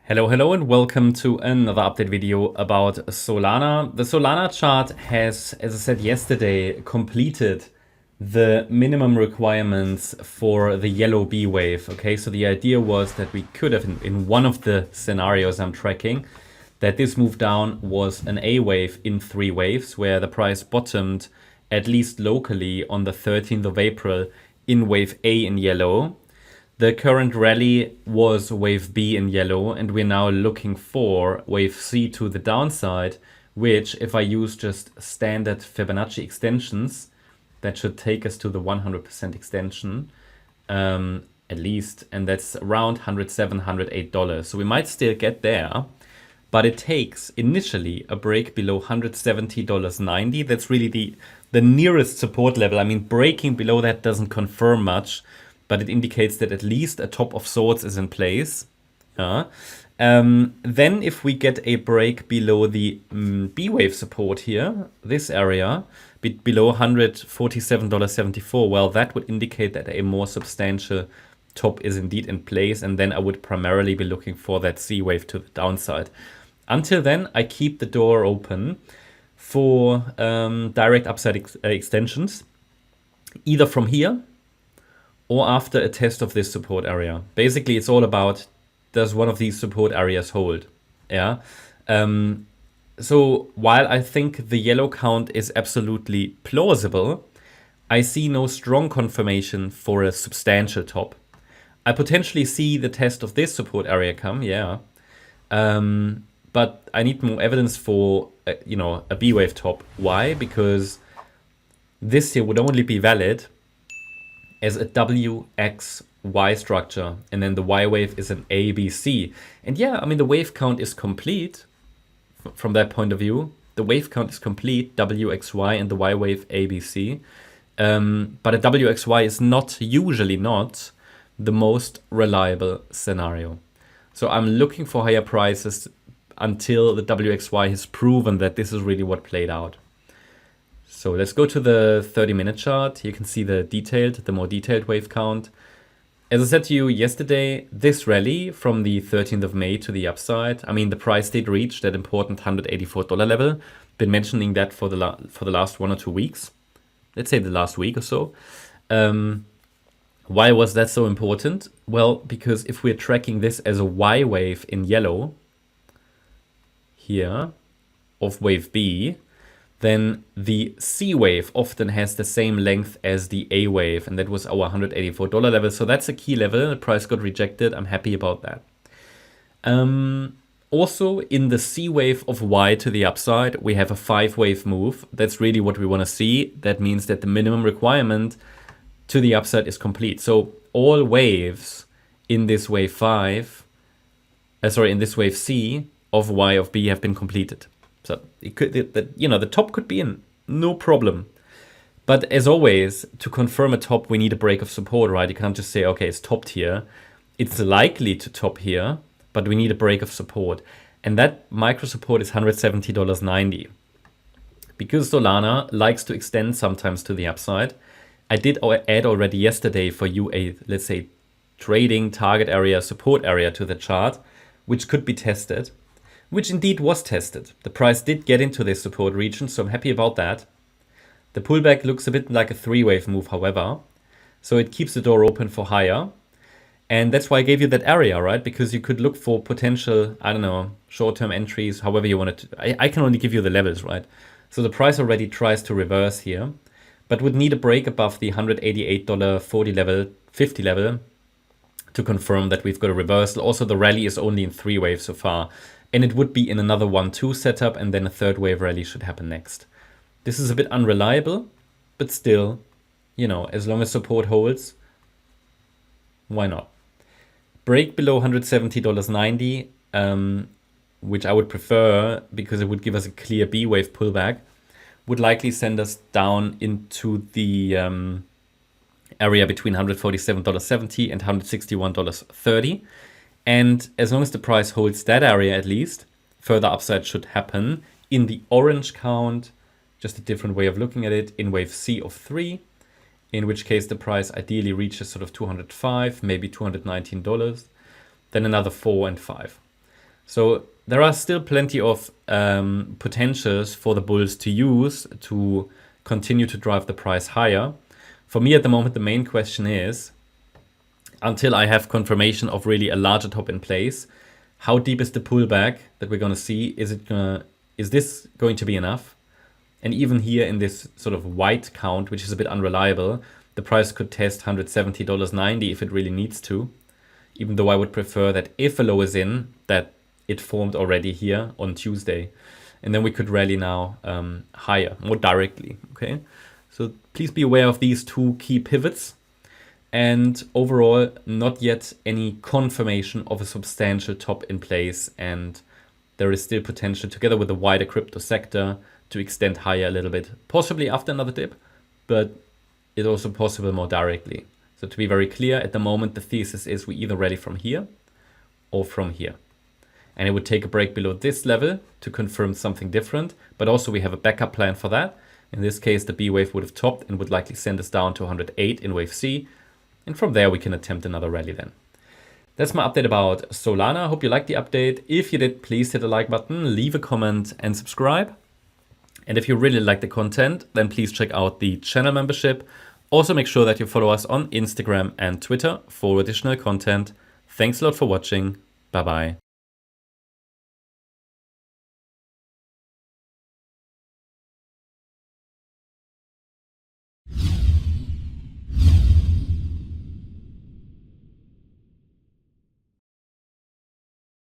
Hello and welcome to another update video about Solana. The Solana chart has, as I said yesterday, completed the minimum requirements for the yellow B wave. Okay, so the idea was that we could have, in one of the scenarios I'm tracking, that this move down was an A wave in 3 waves, where the price bottomed at least locally on the 13th of April in wave A in yellow. The current rally was wave B in yellow, and we're now looking for wave C to the downside, which, if I use just standard Fibonacci extensions, that should take us to the 100% extension, at least, and that's around $107, $108. So we might still get there, but it takes initially a break below $170.90. That's really the nearest support level. I mean, breaking below that doesn't confirm much, but it indicates that at least a top of sorts is in place. Then if we get a break below the B wave support here, this area, below $147.74, well, that would indicate that a more substantial top is indeed in place, and then I would primarily be looking for that C wave to the downside. Until then, I keep the door open for direct upside extensions, either from here or after a test of this support area. Basically, it's all about, does one of these support areas hold? Yeah. So while I think the yellow count is absolutely plausible, I see no strong confirmation for a substantial top. I potentially see the test of this support area come, yeah. But I need more evidence for, a B wave top. Why? Because this here would only be valid as a WXY structure, and then the Y wave is an ABC. And yeah, I mean, the wave count is complete from that point of view. The wave count is complete, WXY, and the Y wave ABC. But a WXY is usually not the most reliable scenario. So I'm looking for higher prices until the WXY has proven that this is really what played out. So let's go to the 30-minute chart. You can see the more detailed wave count. As I said to you yesterday, this rally from the 13th of May to the upside, I mean, the price did reach that important $184 level. Been mentioning that for the last 1 or 2 weeks. Let's say the last week or so. Why was that so important? Well, because if we're tracking this as a Y wave in yellow here of wave B, then the C wave often has the same length as the A wave, and that was our $184 level. So that's a key level. The price got rejected. I'm happy about that. Also, in the C wave of Y to the upside, we have a 5-wave move. That's really what we want to see. That means that the minimum requirement to the upside is complete. So all waves in this wave in this wave C of Y of B have been completed. So it could, the top could be in, no problem. But as always, to confirm a top, we need a break of support, right? You can't just say, okay, it's topped here. It's likely to top here, but we need a break of support. And that micro support is $170.90. Because Solana likes to extend sometimes to the upside, I did add already yesterday for you a, let's say, trading target area, support area to the chart, which could be tested. Which indeed was tested. The price did get into this support region, so I'm happy about that. The pullback looks a bit like a 3-wave move, however. So it keeps the door open for higher. And that's why I gave you that area, right? Because you could look for potential, short-term entries, however you want to. I can only give you the levels, right? So the price already tries to reverse here, but would need a break above the $188.40 level, 50 level, to confirm that we've got a reversal. Also, the rally is only in 3 waves so far. And it would be in another 1-2 setup, and then a 3rd wave rally should happen next. This is a bit unreliable, but still, as long as support holds, why not? Break below $170.90, which I would prefer because it would give us a clear B wave pullback, would likely send us down into the area between $147.70 and $161.30. And as long as the price holds that area at least, further upside should happen. In the orange count, just a different way of looking at it, in wave C of 3, in which case the price ideally reaches sort of $205, maybe $219, then another 4 and 5. So there are still plenty of potentials for the bulls to use to continue to drive the price higher. For me at the moment, the main question is, until I have confirmation of really a larger top in place, how deep is the pullback that we're going to see? Is this going to be enough? And even here in this sort of white count, which is a bit unreliable, the price could test $170.90 if it really needs to. Even though I would prefer that if a low is in, that it formed already here on Tuesday. And then we could rally now higher, more directly, okay? So please be aware of these two key pivots. And overall, not yet any confirmation of a substantial top in place. And there is still potential, together with the wider crypto sector, to extend higher a little bit, possibly after another dip, but it's also possible more directly. So to be very clear, at the moment, the thesis is we either rally from here or from here. And it would take a break below this level to confirm something different, but also we have a backup plan for that. In this case, the B wave would have topped and would likely send us down to 108 in wave C. And from there, we can attempt another rally then. That's my update about Solana. I hope you liked the update. If you did, please hit the like button, leave a comment and subscribe. And if you really like the content, then please check out the channel membership. Also make sure that you follow us on Instagram and Twitter for additional content. Thanks a lot for watching. Bye-bye.